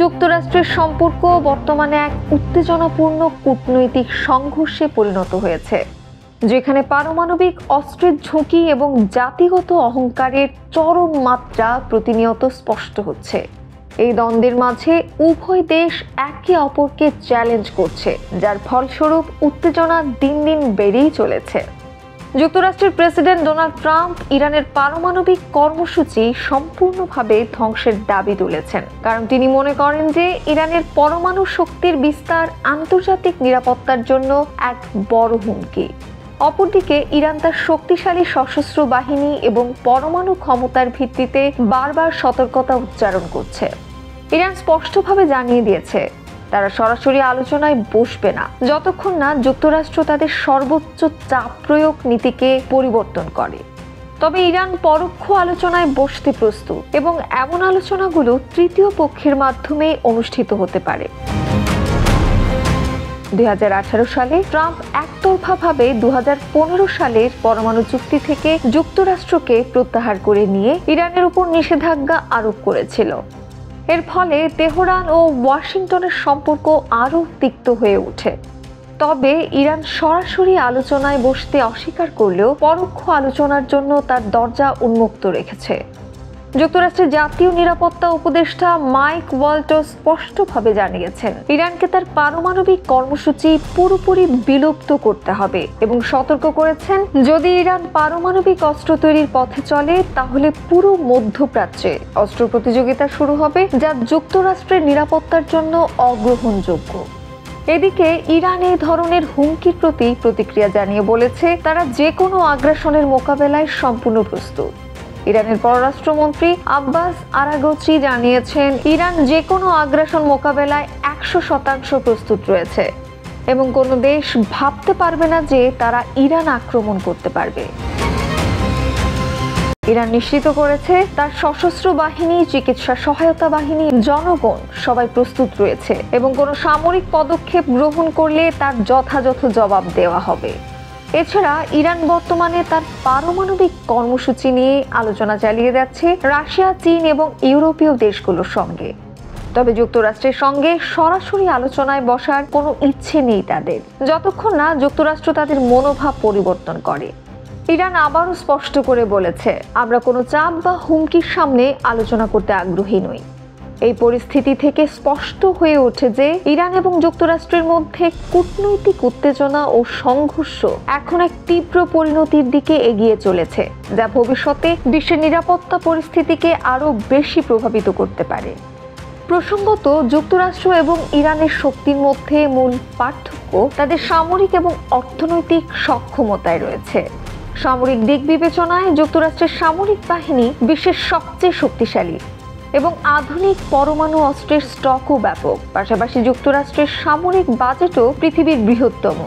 যুক্তরাষ্ট্রের সম্পর্ক বর্তমানে এক উত্তেজনাপূর্ণ কূটনৈতিক সংঘর্ষে পরিণত হয়েছে, যেখানে পারমাণবিক অস্ত্রের ঝুঁকি এবং জাতিগত অহংকারের চরম মাত্রা প্রতিনিয়ত স্পষ্ট হচ্ছে। এই দ্বন্দ্বের মাঝে উভয় দেশ একে অপরকে চ্যালেঞ্জ করছে, যার ফলস্বরূপ উত্তেজনা দিন দিন বেড়েই চলেছে। যুক্তরাষ্ট্রের প্রেসিডেন্ট ডোনাল্ড ট্রাম্প ইরানের পারমাণবিক কর্মসূচি সম্পূর্ণভাবে ধ্বংসের দাবি তুলেছেন, কারণ তিনি মনে করেন যে ইরানের পরমাণু শক্তির বিস্তার আন্তর্জাতিক নিরাপত্তার জন্য এক বড় হুমকি। অপরদিকে ইরান তার শক্তিশালী সশস্ত্র বাহিনী এবং পরমাণু ক্ষমতার ভিত্তিতে বারবার সতর্কতা উচ্চারণ করছে। ইরান স্পষ্টভাবে জানিয়ে দিয়েছে তারা সরাসরি আলোচনায় বসবে না যতক্ষণ না যুক্তরাষ্ট্র তাদের সর্বোচ্চ চাপ প্রয়োগ নীতিকে পরিবর্তন করে। তবে ইরান পরোক্ষ আলোচনায় বসতে প্রস্তুত এবং এমন আলোচনাগুলো তৃতীয় পক্ষের মাধ্যমে অনুষ্ঠিত হতে পারে। 2018 সালে ট্রাম্প একতরফাভাবে 2015 সালের পরমাণু চুক্তি থেকে যুক্তরাষ্ট্রকে প্রত্যাহার করে নিয়ে ইরানের উপর নিষেধাজ্ঞা আরোপ করেছিল। এর ফলে তেহরান ও ওয়াশিংটনের সম্পর্ক আরও তিক্ত হয়ে ওঠে। তবে ইরান সরাসরি আলোচনায় বসতে অস্বীকার করলেও পরোক্ষ আলোচনার জন্য তার দরজা উন্মুক্ত রেখেছে। যুক্তরাষ্ট্রের জাতীয় নিরাপত্তা উপদেষ্টা মাইক ওয়ালটজ স্পষ্টভাবে জানিয়েছেন ইরানকে তার পারমাণবিক কর্মসূচি পুরোপুরি বিলুপ্ত করতে হবে এবং সতর্ক করেছেন যদি ইরান পারমাণবিক অস্ত্র তৈরির পথে চলে তাহলে পুরো মধ্যপ্রাচ্যে অস্ত্র প্রতিযোগিতা শুরু হবে, যা যুক্তরাষ্ট্রের নিরাপত্তার জন্য অগ্রহণযোগ্য। এদিকে ইরান এই ধরনের হুমকির প্রতি প্রতিক্রিয়া জানিয়ে বলেছে তারা যে কোনো আগ্রাসনের মোকাবেলায় সম্পূর্ণ প্রস্তুত। ইরানের পররাষ্ট্রমন্ত্রী আব্বাস আরাগচি জানিয়েছেন ইরান যে কোনো আগ্রাসন মোকাবেলায় 100% প্রস্তুত রয়েছে এবং কোনো দেশ ভাবতে পারবে না যে তারা ইরান আক্রমণ করতে পারবে। ইরান নিশ্চিত করেছে তার সশস্ত্র বাহিনী, চিকিৎসা সহায়তা বাহিনী, জনগণ সবাই প্রস্তুত রয়েছে এবং কোনো সামরিক পদক্ষেপ গ্রহণ করলে তার যথাযথ জবাব দেওয়া হবে। এছাড়া ইরান বর্তমানে তার পারমাণবিক কর্মসূচি নিয়ে আলোচনা চালিয়ে যাচ্ছে রাশিয়া, চীন এবং ইউরোপীয় দেশগুলোর সঙ্গে। তবে যুক্তরাষ্ট্রের সঙ্গে সরাসরি আলোচনায় বসার কোনো ইচ্ছে নেই তাদের, যতক্ষণ না যুক্তরাষ্ট্র তাদের মনোভাব পরিবর্তন করে। ইরান আবারও স্পষ্ট করে বলেছে আমরা কোনো চাপ বা হুমকির সামনে আলোচনা করতে আগ্রহী নই। এই পরিস্থিতি থেকে স্পষ্ট হয়ে ওঠে যে ইরান এবং যুক্তরাষ্ট্রের মধ্যে কূটনৈতিক উত্তেজনা ও সংঘর্ষ এখন এক তীব্র পরিণতির দিকে এগিয়ে চলেছে, যা ভবিষ্যতে বিশ্বের নিরাপত্তা পরিস্থিতিকে আরও বেশি প্রভাবিত করতে পারে। প্রসঙ্গত, যুক্তরাষ্ট্র এবং ইরানের শক্তির মধ্যে মূল পার্থক্য তাদের সামরিক এবং অর্থনৈতিক সক্ষমতায় রয়েছে। সামরিক দিক বিবেচনায় যুক্তরাষ্ট্রের সামরিক বাহিনী বিশ্বের সবচেয়ে শক্তিশালী এবং আধুনিক পরমাণু অস্ত্রের স্টকও ব্যাপক। পাশাপাশি যুক্তরাষ্ট্রের সামরিক বাজেটও পৃথিবীর বৃহত্তম।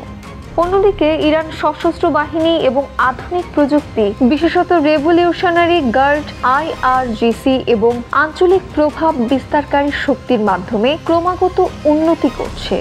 অন্যদিকে ইরান সশস্ত্র বাহিনী এবং আধুনিক প্রযুক্তি, বিশেষত রেভলিউশনারি গার্ড IRGC এবং আঞ্চলিক প্রভাব বিস্তারকারী শক্তির মাধ্যমে ক্রমাগত উন্নতি করছে।